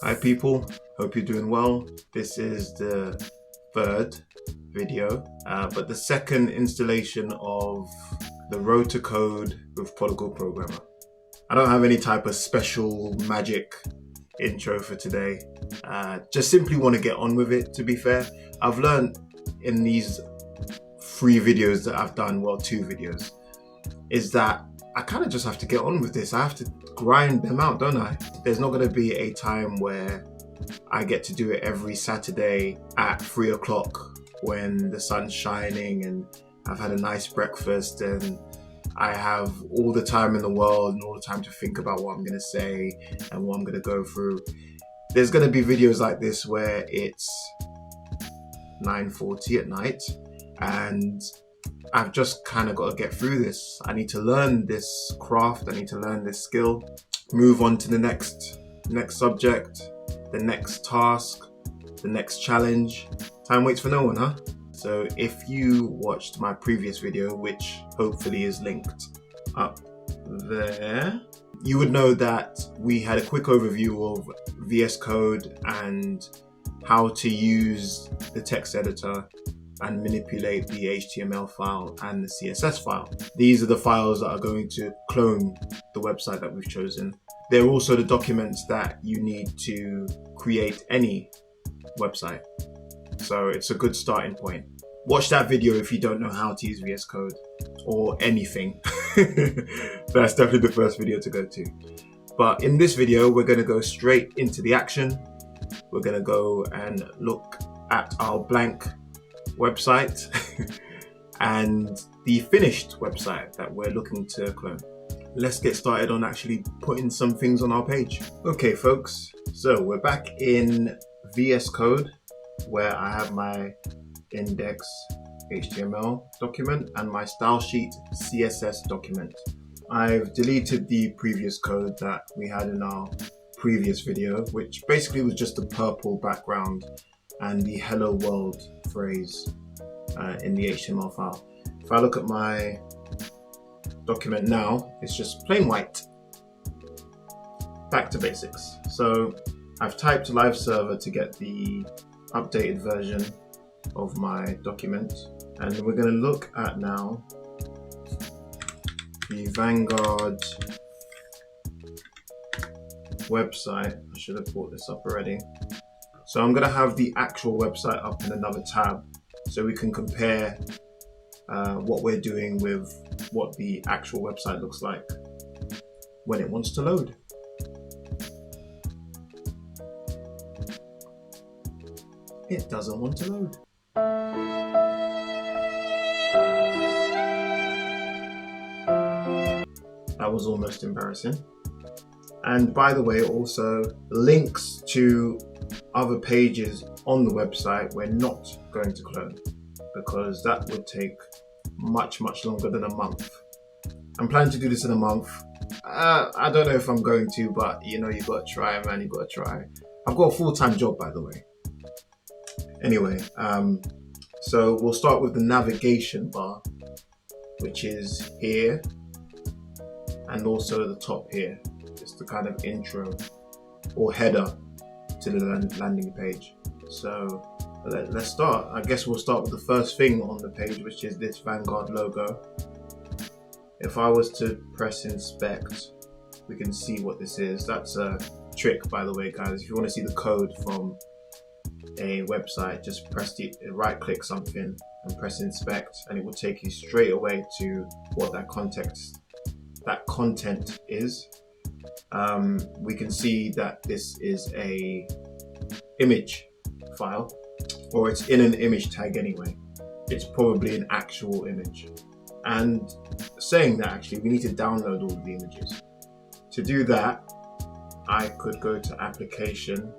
Hi people, hope you're doing well. This is the third video, but the second installation of the Road to Code with Prodigal Programmer. I don't have any type of special magic intro for today. Just simply want to get on with it, to be fair. I've learned in these 3 videos that I've done, well 2 videos, is that I kind of just have to get on with this. I have to grind them out, don't I? There's not going to be a time where I get to do it every Saturday at 3 o'clock when the sun's shining and I've had a nice breakfast and I have all the time in the world and all the time to think about what I'm going to say and what I'm going to go through. There's going to be videos like this where it's 9:40 at night and I've just kind of got to get through this. I need to learn this craft, I need to learn this skill, move on to the next subject, the next task, the next challenge. Time waits for no one, huh? So if you watched my previous video, which hopefully is linked up there, you would know that we had a quick overview of VS Code and how to use the text editor and manipulate the HTML file and the CSS file. These are the files that are going to clone the website that we've chosen. They're also the documents that you need to create any website. So it's a good starting point. Watch that video if you don't know how to use VS Code or anything. That's definitely the first video to go to. But in this video, we're going to go straight into the action. We're going to go and look at our blank website and the finished website that we're looking to clone. Let's get started on actually putting some things on our page. Okay folks, so we're back in VS Code where I have my index HTML document and my style sheet CSS document. I've deleted the previous code that we had in our previous video, which basically was just a purple background and the hello world phrase in the HTML file. If I look at my document now, it's just plain white. Back to basics. So I've typed live server to get the updated version of my document, and we're going to look at now the Vanguard website. I should have brought this up already. So I'm going to have the actual website up in another tab so we can compare what we're doing with what the actual website looks like when it wants to load. It doesn't want to load. That was almost embarrassing. And by the way, also links to other pages on the website we're not going to clone because that would take much longer than a month. I'm planning to do this in a month. I don't know if I'm going to, but you know, you gotta try, man, you gotta try. I've got a full-time job, by the way. Anyway, so we'll start with the navigation bar, which is here and also the top here. It's the kind of intro or header to the landing page. So let's start. I guess we'll start with the first thing on the page, which is this Vanguard logo. If I was to press inspect, we can see what this is. That's a trick, by the way, guys. If you want to see the code from a website, just press right click something and press inspect, and it will take you straight away to what that content is. We can see that this is a image file, or it's in an image tag anyway. It's probably an actual image. And saying that, actually, we need to download all of the images. To do that, I could go to application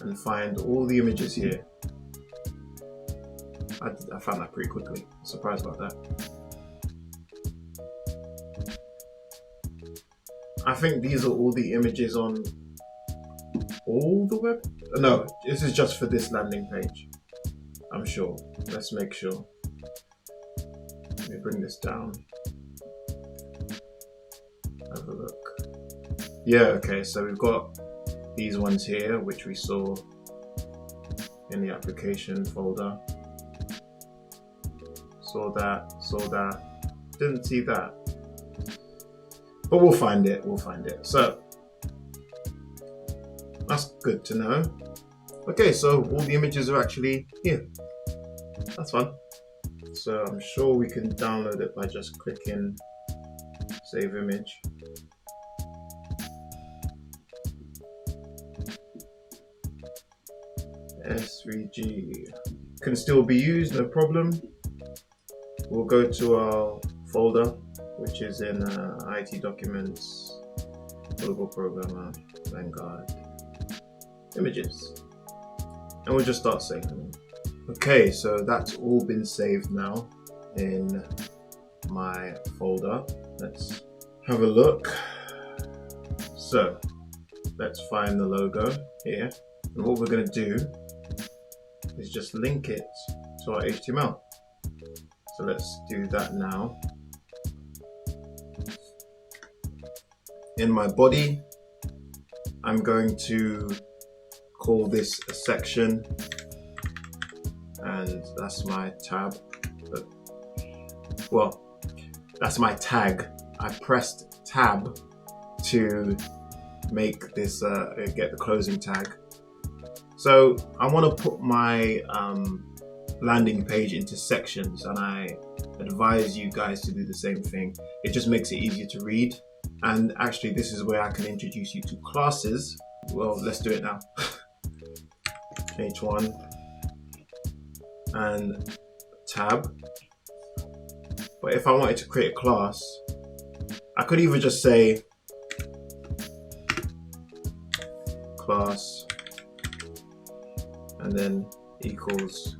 and find all the images here. I found that pretty quickly. I'm surprised about that. I think these are all the images on all the web. No, this is just for this landing page. I'm sure. Let's make sure. Let me bring this down. have a look. Yeah, okay, so we've got these ones here, which we saw in the application folder. Saw that, didn't see that. But we'll find it. So that's good to know. Okay, so all the images are actually here. That's fun. So I'm sure we can download it by just clicking save image. SVG can still be used, no problem. We'll go to our folder, which is in IT Documents, Global Programmer, Vanguard, Images, and we'll just start saving them. Okay, so that's all been saved now in my folder. Let's have a look. So let's find the logo here, and what we're going to do is just link it to our HTML. So let's do that now. In my body, I'm going to call this a section, and that's my tab. Well, that's my tag. I pressed tab to make this get the closing tag. So I want to put my landing page into sections, and I advise you guys to do the same thing. It just makes it easier to read. And actually, this is where I can introduce you to classes. Well, let's do it now. H1 and tab. But if I wanted to create a class, I could either just say class and then equals,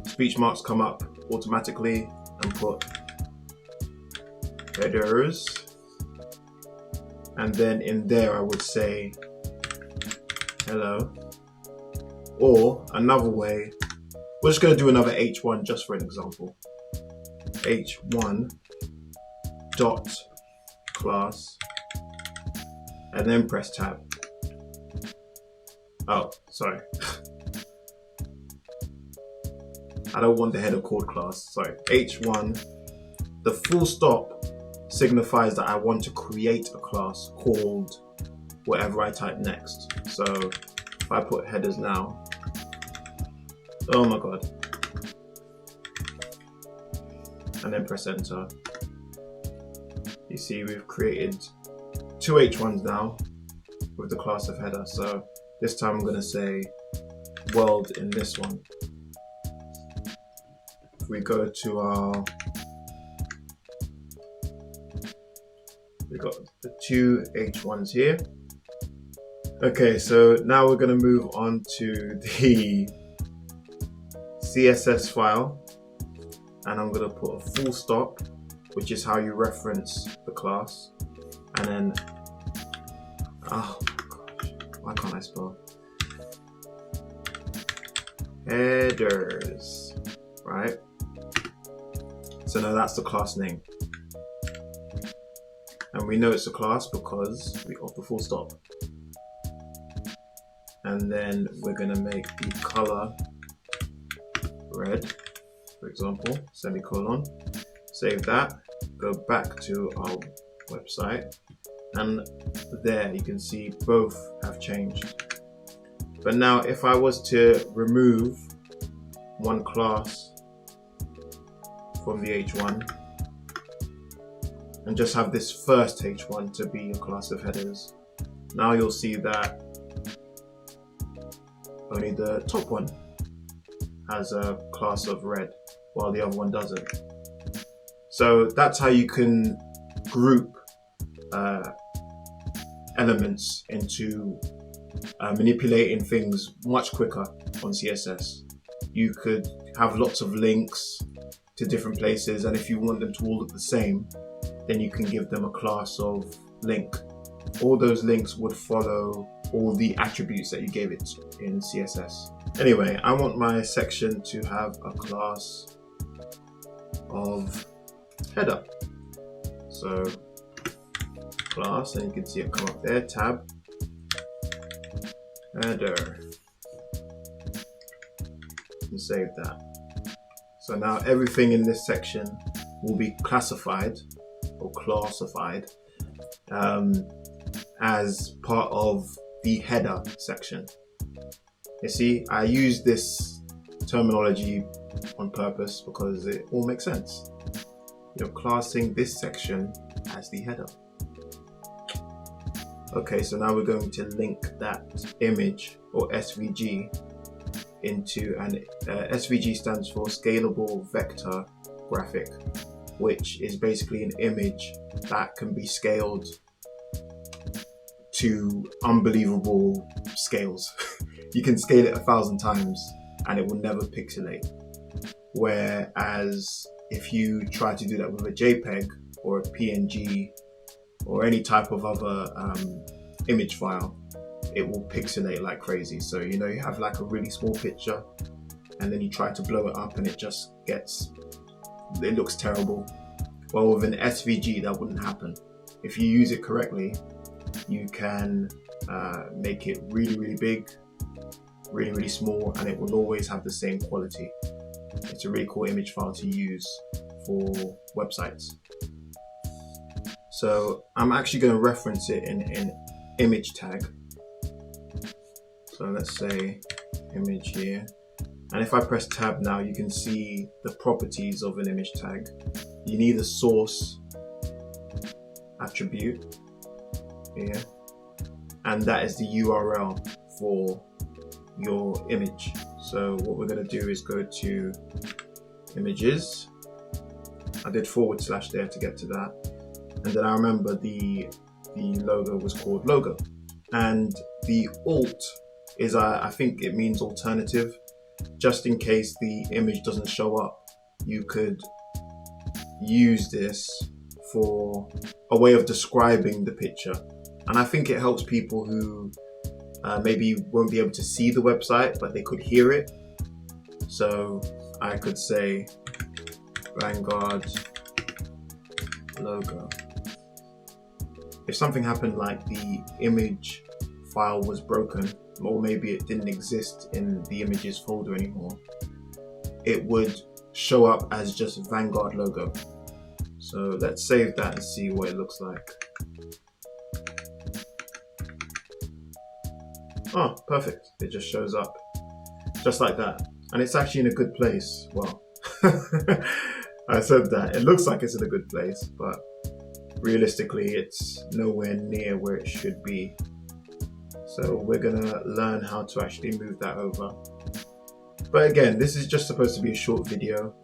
speech marks come up automatically, and put headers, and then in there I would say hello. Or another way, we're just going to do another H1 just for an example. H1 dot class, and then press tab. Oh, sorry. I don't want the header called class. Sorry. H1, the full stop signifies that I want to create a class called whatever I type next. So if I put headers now, oh my god, and then press enter, you see we've created two H1s now with the class of header. So this time I'm going to say world in this one. If we go to our, we got the two H1s here. Okay, so now we're going to move on to the CSS file, and I'm going to put a full stop, which is how you reference the class, and then, oh gosh, why can't I spell? Headers, right? So now that's the class name. And we know it's a class because we got the full stop. And then we're going to make the color red, for example, semicolon. Save that, go back to our website, and there you can see both have changed. But now if I was to remove one class from the H1 and just have this first H1 to be a class of headers, now you'll see that only the top one has a class of red while the other one doesn't. So that's how you can group elements into manipulating things much quicker on CSS. You could have lots of links to different places, and if you want them to all look the same, then you can give them a class of link. All those links would follow all the attributes that you gave it in CSS. Anyway, I want my section to have a class of header. So class, and you can see it come up there, tab, header, and save that. So now everything in this section will be classified or classified as part of the header section. You see, I use this terminology on purpose because it all makes sense. You're classing this section as the header. Okay, so now we're going to link that image or SVG into an SVG stands for Scalable Vector Graphic, which is basically an image that can be scaled to unbelievable scales. You can scale it 1,000 times and it will never pixelate. Whereas if you try to do that with a JPEG or a PNG or any type of other image file, it will pixelate like crazy. So you have like a really small picture and then you try to blow it up and it looks terrible. Well, with an SVG that wouldn't happen. If you use it correctly, you can make it really, really big, really, really small, and it will always have the same quality. It's a really cool image file to use for websites. So I'm actually going to reference it in an image tag. So let's say image here. And if I press tab now, you can see the properties of an image tag. You need a source attribute here, and that is the URL for your image. So what we're going to do is go to images. I did / there to get to that, and then I remember the logo was called logo, and the alt is I think it means alternative. Just in case the image doesn't show up, you could use this for a way of describing the picture, and I think it helps people who maybe won't be able to see the website but they could hear it. So I could say Vanguard logo. If something happened like the image file was broken, or maybe it didn't exist in the images folder anymore, it would show up as just Vanguard logo. So let's save that and see what it looks like. Oh, perfect. It just shows up just like that. And it's actually in a good place. Well, I said that. It looks like it's in a good place, but realistically, it's nowhere near where it should be. So we're gonna learn how to actually move that over. But again, this is just supposed to be a short video.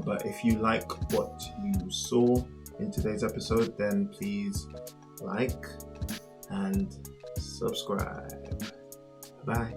But if you like what you saw in today's episode, then please like and subscribe. Bye.